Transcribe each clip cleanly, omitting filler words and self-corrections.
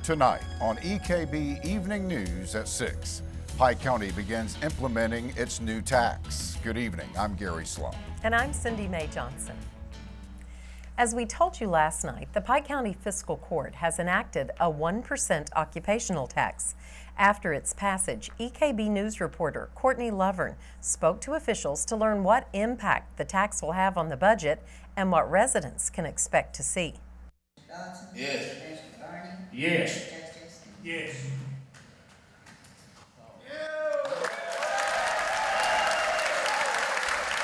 Tonight on EKB Evening News at 6, Pike County begins implementing its new tax. Good evening, I'm Gary Sloan. And I'm Cindy Mae Johnson. As we told you last night, the Pike County Fiscal Court has enacted a 1% occupational tax. After its passage, EKB News reporter Courtney Lovern spoke to officials to learn what impact the tax will have on the budget and what residents can expect to see. Yes. Yes. Yes.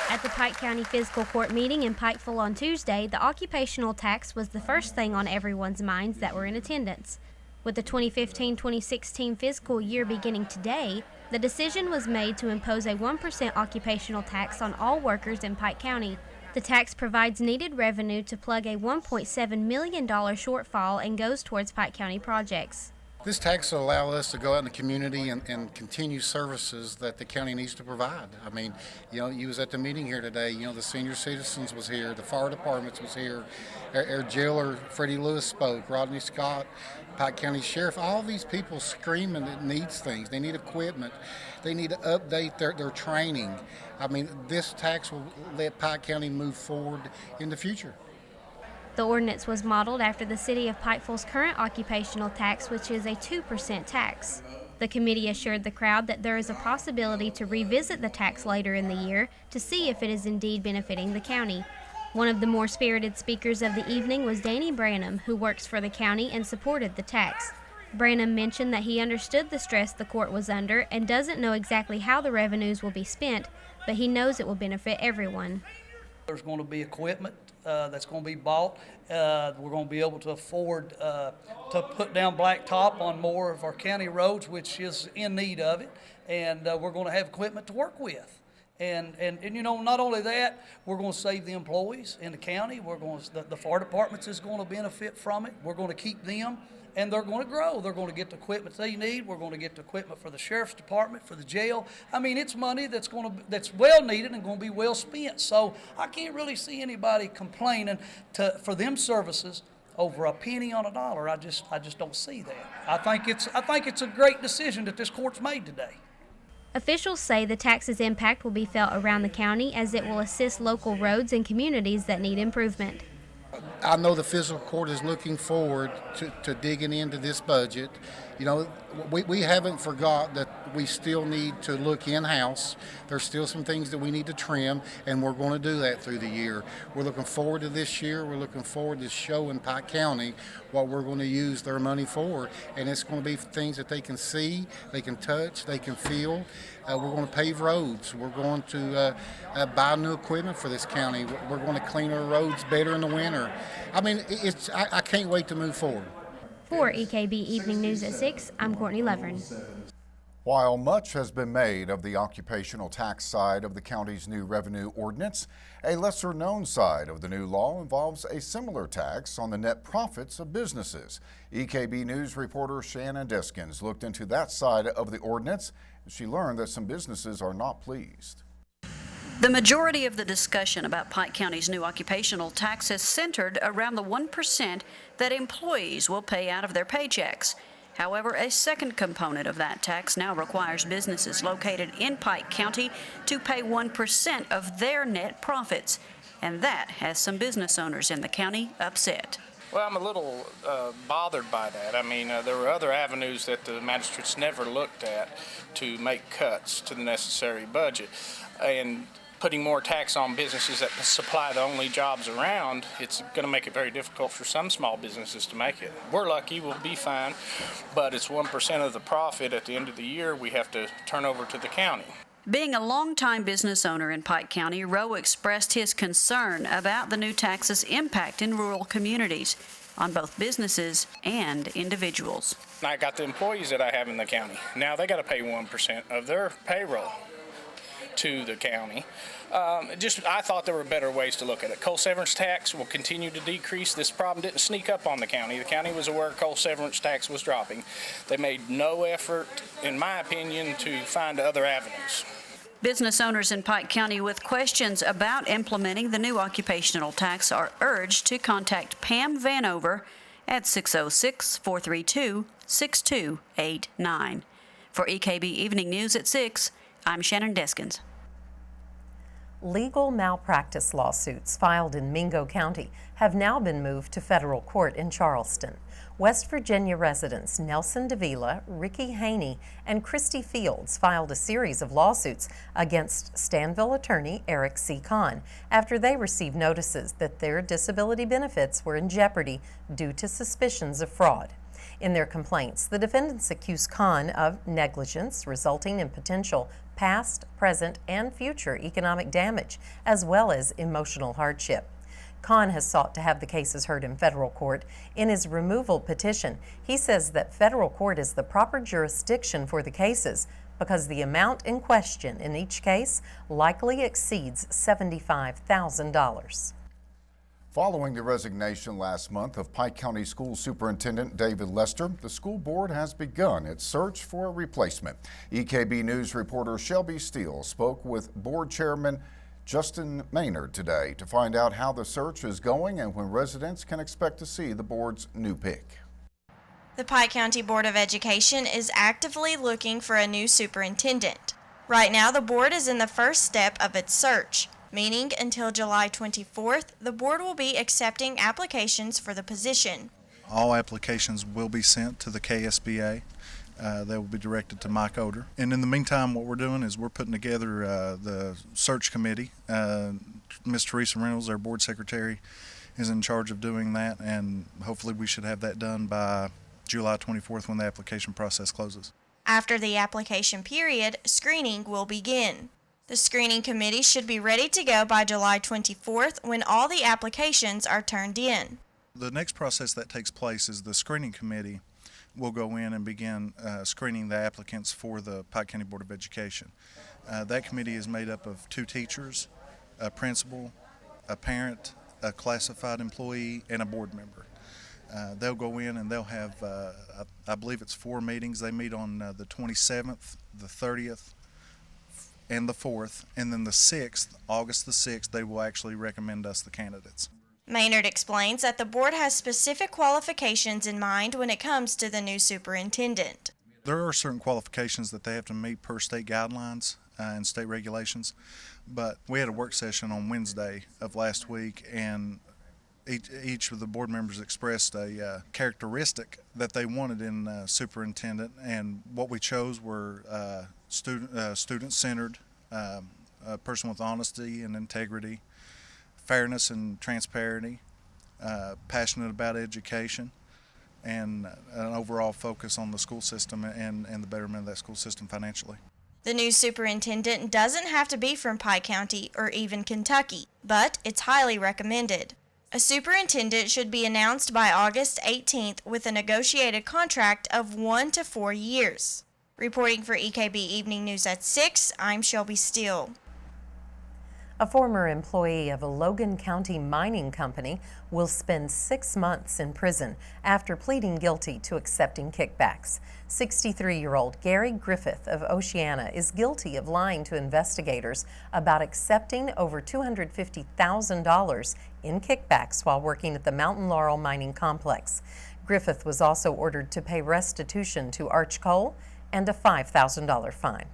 At the Pike County Fiscal Court meeting in Pikeville on Tuesday, the occupational tax was the first thing on everyone's minds that were in attendance. With the 2015-2016 fiscal year beginning today, the decision was made to impose a 1% occupational tax on all workers in Pike County. The tax provides needed revenue to plug a $1.7 million shortfall and goes towards Pike County projects. This tax will allow us to go out in the community and continue services that the county needs to provide. I mean, you was at the meeting here today, the senior citizens was here, the fire departments was here, our jailer Freddie Lewis spoke, Rodney Scott, Pike County Sheriff, all these people screaming that needs things. They need equipment. They need to update their training. I mean, this tax will let Pike County move forward in the future. The ordinance was modeled after the city of Pikeville's current occupational tax, which is a 2% tax. The committee assured the crowd that there is a possibility to revisit the tax later in the year to see if it is indeed benefiting the county. One of the more spirited speakers of the evening was Danny Branham, who works for the county and supported the tax. Branham mentioned that he understood the stress the court was under and doesn't know exactly how the revenues will be spent, but he knows it will benefit everyone. There's going to be equipment that's going to be bought. We're going to be able to afford to put down blacktop on more of our county roads, which is in need of it, and we're going to have equipment to work with. And not only that, we're going to save the employees in the county. The fire departments is going to benefit from it. We're going to keep them, and they're going to grow. They're going to get the equipment they need. We're going to get the equipment for the sheriff's department, for the jail. I mean, it's money that's well needed and going to be well spent. So I can't really see anybody complaining for them services over a penny on a dollar. I just don't see that. I think it's a great decision that this court's made today. Officials say the tax's impact will be felt around the county as it will assist local roads and communities that need improvement. I know the fiscal court is looking forward to digging into this budget. We haven't forgot that we still need to look in-house. There's still some things that we need to trim, and we're going to do that through the year. We're looking forward to this year. We're looking forward to showing Pike County what we're going to use their money for, and it's going to be things that they can see, they can touch, they can feel. We're going to pave roads. We're going to buy new equipment for this county. We're going to clean our roads better in the winter. I mean, I can't wait to move forward. For EKB Evening News at 6, I'm Courtney Lovern. While much has been made of the occupational tax side of the county's new revenue ordinance, a lesser-known side of the new law involves a similar tax on the net profits of businesses. EKB News reporter Shannon Deskins looked into that side of the ordinance. She learned that some businesses are not pleased. The majority of the discussion about Pike County's new occupational tax is centered around the 1% that employees will pay out of their paychecks. However, a second component of that tax now requires businesses located in Pike County to pay 1% of their net profits, and that has some business owners in the county upset. Well, I'm a little bothered by that. I mean, there were other avenues that the magistrates never looked at to make cuts to the necessary budget. And putting more tax on businesses that supply the only jobs around, it's going to make it very difficult for some small businesses to make it. We're lucky, we'll be fine, but it's 1% of the profit at the end of the year we have to turn over to the county. Being a longtime business owner in Pike County, Rowe expressed his concern about the new tax's impact in rural communities on both businesses and individuals. I got the employees that I have in the county. Now they got to pay 1% of their payroll to the county. I thought there were better ways to look at it. Coal severance tax will continue to decrease. This problem didn't sneak up on the county. The county was aware coal severance tax was dropping. They made no effort, in my opinion, to find other avenues. Business owners in Pike County with questions about implementing the new occupational tax are urged to contact Pam Vanover at 606-432-6289. For EKB Evening News at 6, I'm Shannon Deskins. Legal malpractice lawsuits filed in Mingo County have now been moved to federal court in Charleston. West Virginia residents Nelson Davila, Ricky Haney, and Christy Fields filed a series of lawsuits against Stanville attorney Eric C. Kahn after they received notices that their disability benefits were in jeopardy due to suspicions of fraud. In their complaints, the defendants accuse Kahn of negligence resulting in potential past, present, and future economic damage, as well as emotional hardship. Kahn has sought to have the cases heard in federal court. In his removal petition, he says that federal court is the proper jurisdiction for the cases because the amount in question in each case likely exceeds $75,000. Following the resignation last month of Pike County School Superintendent David Lester, the school board has begun its search for a replacement. EKB News reporter Shelby Steele spoke with board chairman Justin Maynard today to find out how the search is going and when residents can expect to see the board's new pick. The Pike County Board of Education is actively looking for a new superintendent. Right now, the board is in the first step of its search, meaning until July 24th, the board will be accepting applications for the position. All applications will be sent to the KSBA. They will be directed to Mike Oder. And in the meantime, what we're doing is we're putting together the search committee. Ms. Teresa Reynolds, our board secretary, is in charge of doing that, and hopefully we should have that done by July 24th when the application process closes. After the application period, screening will begin. The screening committee should be ready to go by July 24th when all the applications are turned in. The next process that takes place is the screening committee will go in and begin screening the applicants for the Pike County Board of Education. That committee is made up of 2 teachers, a principal, a parent, a classified employee, and a board member. They'll go in and they'll have, I believe it's 4 meetings. They meet on the 27th, the 30th, and the 4th, and then the 6th, August the 6th, they will actually recommend us the candidates. Maynard explains that the board has specific qualifications in mind when it comes to the new superintendent. There are certain qualifications that they have to meet per state guidelines and state regulations, but we had a work session on Wednesday of last week, and each of the board members expressed a characteristic that they wanted in a superintendent, and what we chose were student-centered, a person with honesty and integrity, fairness and transparency, passionate about education, and an overall focus on the school system and the betterment of that school system financially. The new superintendent doesn't have to be from Pike County or even Kentucky, but it's highly recommended. A superintendent should be announced by August 18th with a negotiated contract of 1 to 4 years. Reporting for EKB Evening News at 6, I'm Shelby Steele. A former employee of a Logan County mining company will spend 6 months in prison after pleading guilty to accepting kickbacks. 63-year-old Gary Griffith of Oceana is guilty of lying to investigators about accepting over $250,000 in kickbacks while working at the Mountain Laurel mining complex. Griffith was also ordered to pay restitution to Arch Coal and a $5,000 fine.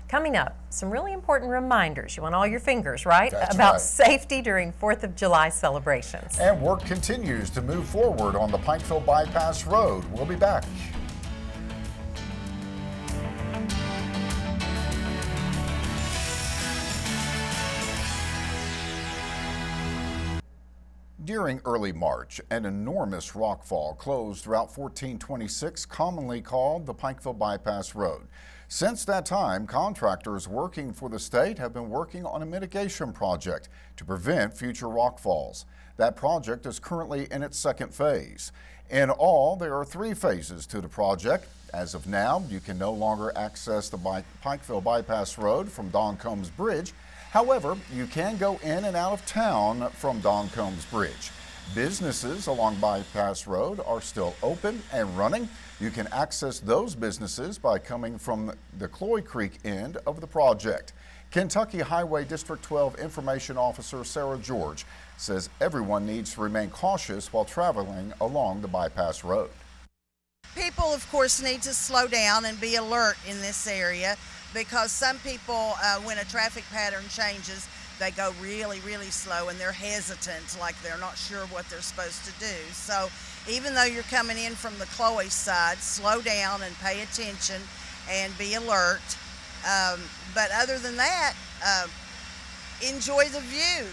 Coming up, some really important reminders. You want all your fingers, right? That's about right. Safety during 4th of July celebrations. And work continues to move forward on the Pikeville Bypass Road. We'll be back. During early March, an enormous rockfall closed Route 1426, commonly called the Pikeville Bypass Road. Since that time, contractors working for the state have been working on a mitigation project to prevent future rockfalls. That project is currently in its 2nd phase. In all, there are 3 phases to the project. As of now, you can no longer access the Pikeville Bypass Road from Don Combs Bridge. However, you can go in and out of town from Don Combs Bridge. Businesses along Bypass Road are still open and running. You can access those businesses by coming from the Cloy Creek end of the project. Kentucky Highway District 12 Information Officer Sarah George says everyone needs to remain cautious while traveling along the bypass road. People, of course, need to slow down and be alert in this area because some people, when a traffic pattern changes, they go really, really slow and they're hesitant, like they're not sure what they're supposed to do. So even though you're coming in from the Chloe side, slow down and pay attention and be alert. But other than that, enjoy the view.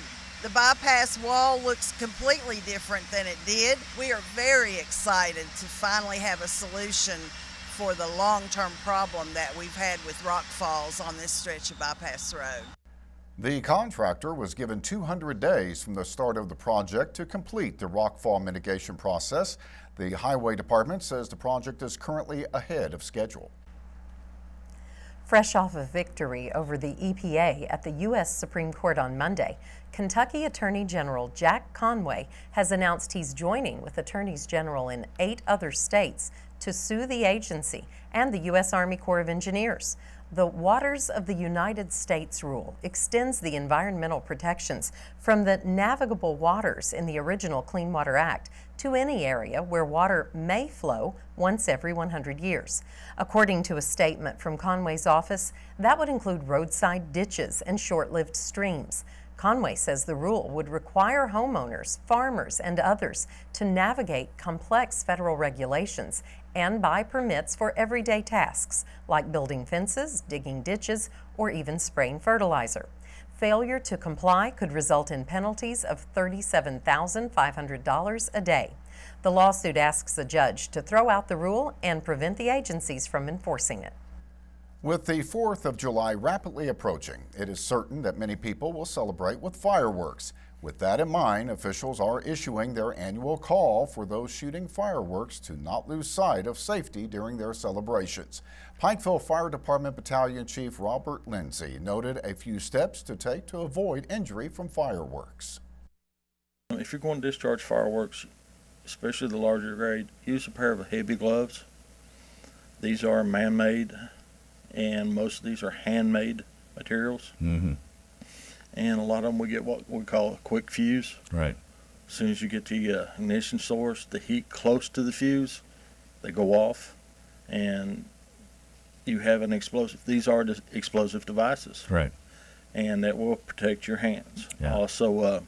The bypass wall looks completely different than it did. We are very excited to finally have a solution for the long-term problem that we've had with rock falls on this stretch of bypass road. The contractor was given 200 days from the start of the project to complete the rockfall mitigation process. The Highway Department says the project is currently ahead of schedule. Fresh off a victory over the EPA at the U.S. Supreme Court on Monday, Kentucky Attorney General Jack Conway has announced he's joining with attorneys general in 8 other states to sue the agency and the U.S. Army Corps of Engineers. The Waters of the United States rule extends the environmental protections from the navigable waters in the original Clean Water Act to any area where water may flow once every 100 years. According to a statement from Conway's office, that would include roadside ditches and short-lived streams. Conway says the rule would require homeowners, farmers, and others to navigate complex federal regulations and buy permits for everyday tasks like building fences, digging ditches, or even spraying fertilizer. Failure to comply could result in penalties of $37,500 a day. The lawsuit asks a judge to throw out the rule and prevent the agencies from enforcing it. With the 4th of July rapidly approaching, it is certain that many people will celebrate with fireworks. With that in mind, officials are issuing their annual call for those shooting fireworks to not lose sight of safety during their celebrations. Pikeville Fire Department Battalion Chief Robert Lindsay noted a few steps to take to avoid injury from fireworks. If you're going to discharge fireworks, especially the larger grade, use a pair of heavy gloves. These are man-made, and most of these are handmade materials. And a lot of them we get what we call a quick fuse. Right. As soon as you get the ignition source, the heat close to the fuse, they go off, and you have an explosive. These are explosive devices. Right. And that will protect your hands. Yeah. Also,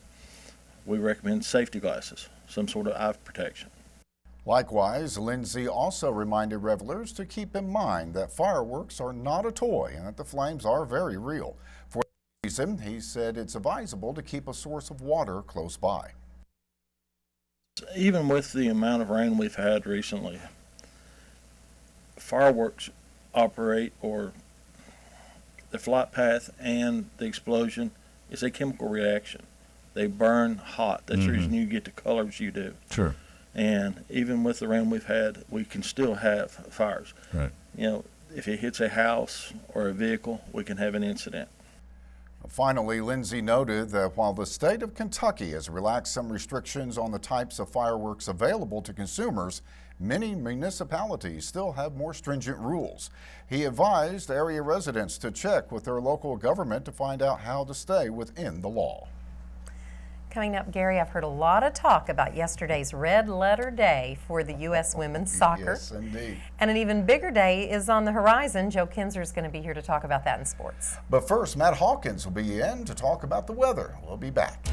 we recommend safety glasses, some sort of eye protection. Likewise, Lindsay also reminded revelers to keep in mind that fireworks are not a toy and that the flames are very real. For that reason, he said it's advisable to keep a source of water close by. Even with the amount of rain we've had recently, fireworks operate, or the flight path and the explosion is a chemical reaction. They burn hot. That's the reason you get the colors you do. Sure. And even with the rain we've had, we can still have fires. Right. You know, if it hits a house or a vehicle, we can have an incident. Finally, Lindsay noted that while the state of Kentucky has relaxed some restrictions on the types of fireworks available to consumers, many municipalities still have more stringent rules. He advised area residents to check with their local government to find out how to stay within the law. Coming up, Gary, I've heard a lot of talk about yesterday's red letter day for the U.S. women's soccer. Yes, indeed. And an even bigger day is on the horizon. Joe Kinzer is going to be here to talk about that in sports. But first, Matt Hawkins will be in to talk about the weather. We'll be back.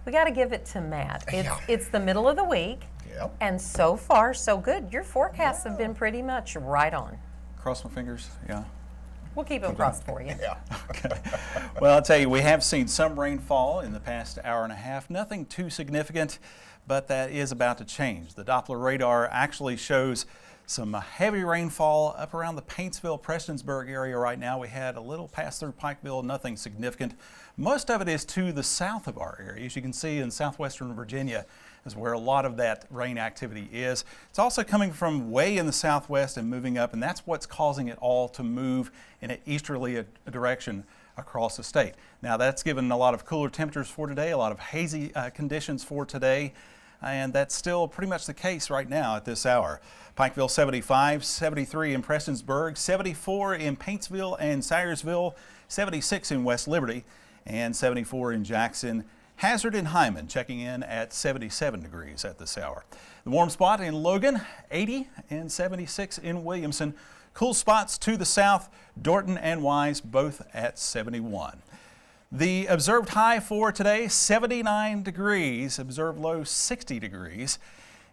We got to give it to Matt. It's the middle of the week, and so far, so good. Your forecasts have been pretty much right on. Cross my fingers, yeah. We'll keep them crossed for you. Yeah. Okay. Well, I'll tell you, we have seen some rainfall in the past hour and a half. Nothing too significant, but that is about to change. The Doppler radar actually shows Some heavy rainfall up around the Paintsville, Prestonsburg area right now. We had a little pass through Pikeville, nothing significant. Most of it is to the south of our area. As you can see in southwestern Virginia is where a lot of that rain activity is. It's also coming from way in the southwest and moving up, and that's what's causing it all to move in an easterly direction across the state. Now that's given a lot of cooler temperatures for today, a lot of hazy conditions for today. And that's still pretty much the case right now at this hour. Pikeville 75, 73 in Prestonsburg, 74 in Paintsville and Syersville, 76 in West Liberty, and 74 in Jackson. Hazard and Hyman checking in at 77 degrees at this hour. The warm spot in Logan, 80 and 76 in Williamson. Cool spots to the south, Dorton and Wise both at 71. The observed high for today, 79 degrees, observed low 60 degrees,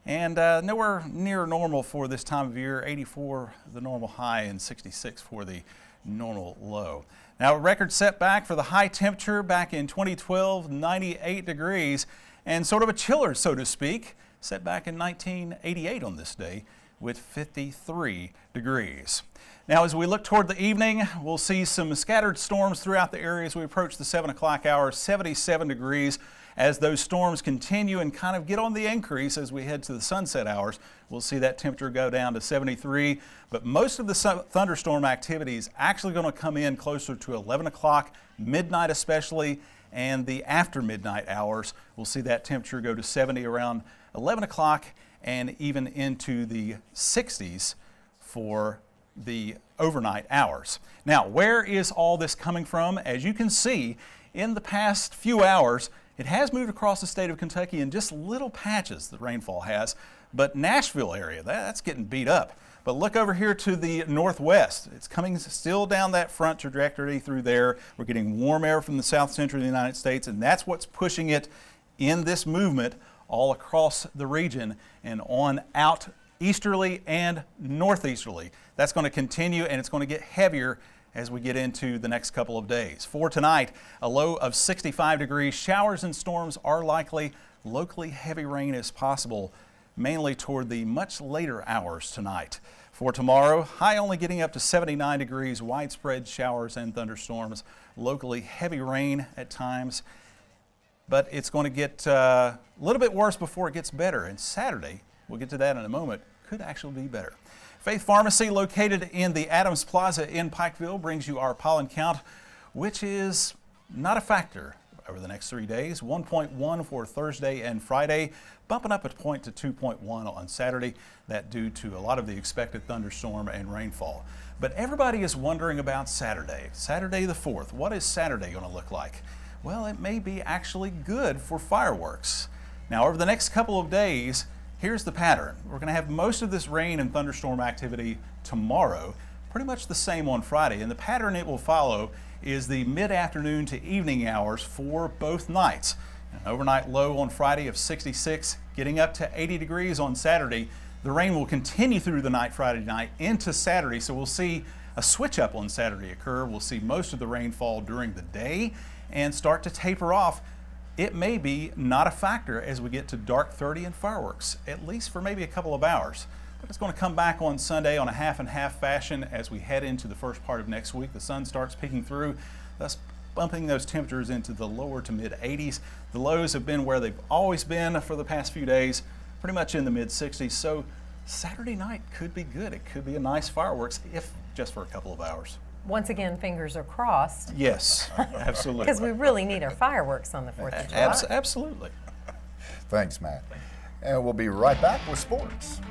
and nowhere near normal for this time of year, 84 the normal high and 66 for the normal low. Now a record set back for the high temperature back in 2012, 98 degrees, and sort of a chiller, so to speak, set back in 1988 on this day with 53 degrees. Now, as we look toward the evening, we'll see some scattered storms throughout the area as we approach the 7 o'clock hour, 77 degrees. As those storms continue and kind of get on the increase as we head to the sunset hours, we'll see that temperature go down to 73. But most of the thunderstorm activity is actually going to come in closer to 11 o'clock, midnight especially, and the after midnight hours. We'll see that temperature go to 70 around 11 o'clock and even into the 60s for the overnight hours. Now, where is all this coming from? As you can see, in the past few hours, it has moved across the state of Kentucky in just little patches, the rainfall has, but Nashville area, that's getting beat up. But look over here to the northwest. It's coming still down that front trajectory through there. We're getting warm air from the south central of the United States, and that's what's pushing it in this movement all across the region and on out easterly and northeasterly. That's going to continue, and it's going to get heavier as we get into the next couple of days. For tonight, a low of 65 degrees. Showers and storms are likely. Locally heavy rain is possible, mainly toward the much later hours tonight. For tomorrow, high only getting up to 79 degrees. Widespread showers and thunderstorms. Locally heavy rain at times. But it's going to get a little bit worse before it gets better. And Saturday, we'll get to that in a moment, could actually be better. Faith Pharmacy, located in the Adams Plaza in Pikeville, brings you our pollen count, which is not a factor over the next 3 days. 1.1 for Thursday and Friday, bumping up a point to 2.1 on Saturday. That due to a lot of the expected thunderstorm and rainfall. But everybody is wondering about Saturday. Saturday the 4th. What is Saturday going to look like? Well, it may be actually good for fireworks. Now, over the next couple of days, here's the pattern. We're going to have most of this rain and thunderstorm activity tomorrow, pretty much the same on Friday. And the pattern it will follow is the mid-afternoon to evening hours for both nights. An overnight low on Friday of 66, getting up to 80 degrees on Saturday. The rain will continue through the night Friday night into Saturday, so we'll see a switch up on Saturday occur. We'll see most of the rainfall during the day and start to taper off. It may be not a factor as we get to dark 30 and fireworks, at least for maybe a couple of hours. But it's going to come back on Sunday on a half and half fashion as we head into the first part of next week. The sun starts peeking through, thus bumping those temperatures into the lower to mid 80s. The lows have been where they've always been for the past few days, pretty much in the mid 60s. So Saturday night could be good. It could be a nice fireworks, if just for a couple of hours. Once again, fingers are crossed. Yes, absolutely. Because we really need our fireworks on the 4th of July. Absolutely. Thanks, Matt. And we'll be right back with sports.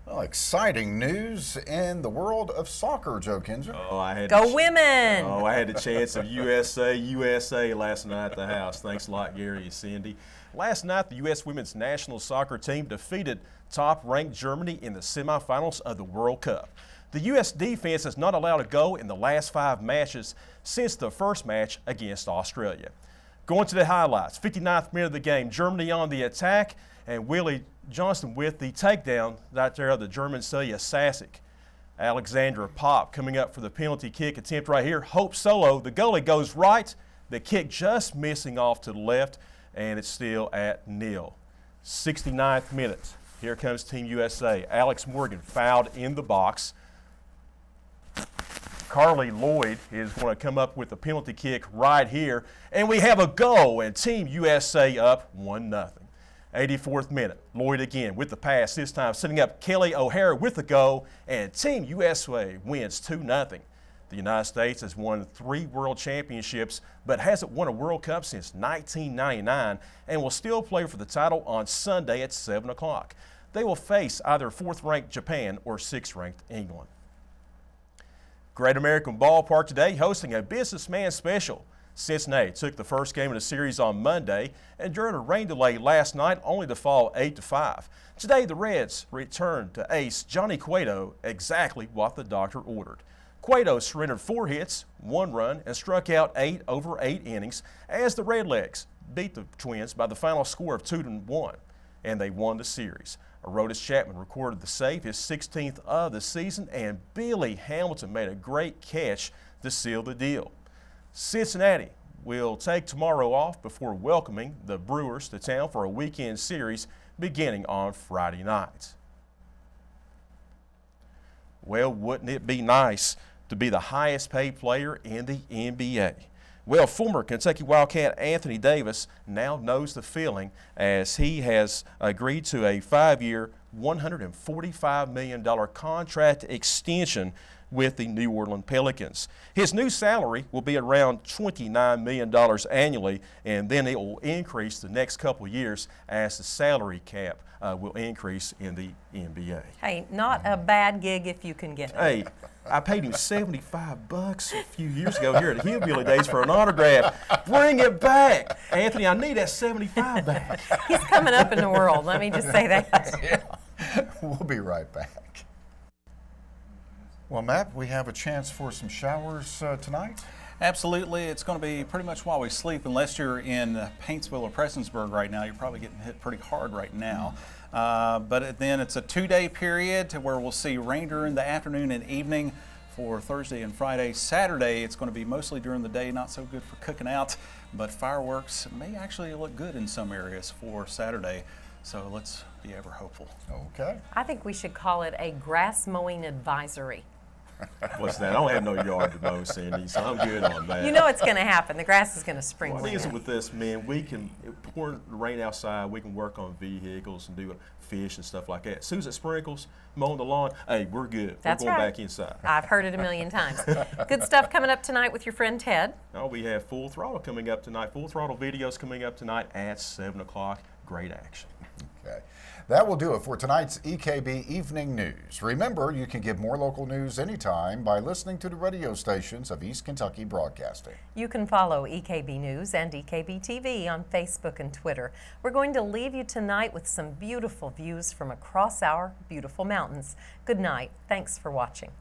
Well, exciting news in the world of soccer, Joe Kinzer. Oh, Go women! Oh, I had the chance of USA last night at the house. Thanks a lot, Gary and Cindy. Last night, the U.S. women's national soccer team defeated top-ranked Germany in the semifinals of the World Cup. The U.S. defense has not allowed a goal in the last 5 matches since the first match against Australia. Going to the highlights, 59th minute of the game, Germany on the attack, and Willie Johnston with the takedown right there of the German Celia Sasic. Alexandra Pop coming up for the penalty kick attempt right here. Hope solo. The goalie goes right. The kick just missing off to the left, and it's still at 0. 69th minute. Here comes Team USA. Alex Morgan fouled in the box. Carly Lloyd is going to come up with a penalty kick right here, and we have a goal, and Team USA up 1-0. 84th minute, Lloyd again with the pass, this time setting up Kelly O'Hara with the goal, and Team USA wins 2-0. The United States has won 3 world championships, but hasn't won a World Cup since 1999, and will still play for the title on Sunday at 7 o'clock. They will face either 4th-ranked Japan or 6th-ranked England. Great American Ballpark today hosting a businessman special. Cincinnati took the first game of the series on Monday, endured a rain delay last night only to fall 8-5. Today the Reds returned to ace Johnny Cueto exactly what the doctor ordered. Cueto surrendered 4 hits, 1 run, and struck out 8 over 8 innings as the Redlegs beat the Twins by the final score of 2-1, and they won the series. Aroldis Chapman recorded the save, his 16th of the season, and Billy Hamilton made a great catch to seal the deal. Cincinnati will take tomorrow off before welcoming the Brewers to town for a weekend series beginning on Friday night. Well, wouldn't it be nice to be the highest paid player in the NBA? Well, former Kentucky Wildcat Anthony Davis now knows the feeling as he has agreed to a 5-year, $145 million contract extension with the New Orleans Pelicans. His new salary will be around $29 million annually, and then it will increase the next couple years as the salary cap will increase in the NBA. Hey, not a bad gig if you can get it. Hey, I paid him $75 a few years ago here at Hillbilly Days for an autograph. Bring it back. Anthony, I need that $75 back. He's coming up in the world, let me just say that. Yeah. We'll be right back. Well, Matt, we have a chance for some showers tonight? Absolutely. It's going to be pretty much while we sleep. Unless you're in Paintsville or Prestonsburg right now, you're probably getting hit pretty hard right now. But then it's a 2-day period where we'll see rain during the afternoon and evening for Thursday and Friday. Saturday, it's going to be mostly during the day, not so good for cooking out, but fireworks may actually look good in some areas for Saturday. So let's be ever hopeful. Okay. I think we should call it a grass mowing advisory. What's that? I don't have no yard to mow, Cindy, so I'm good on that. You know it's going to happen. The grass is going to spring. What is it with this, man? We can pour the rain outside. We can work on vehicles and do fish and stuff like that. As soon as it sprinkles, mowing the lawn, hey, we're good. That's we're going right. back inside. I've heard it a million times. Good stuff coming up tonight with your friend Ted. Oh, we have Full Throttle coming up tonight. Full Throttle videos coming up tonight at 7 o'clock. Great action. Okay. That will do it for tonight's EKB Evening News. Remember, you can get more local news anytime by listening to the radio stations of East Kentucky Broadcasting. You can follow EKB News and EKB TV on Facebook and Twitter. We're going to leave you tonight with some beautiful views from across our beautiful mountains. Good night. Thanks for watching.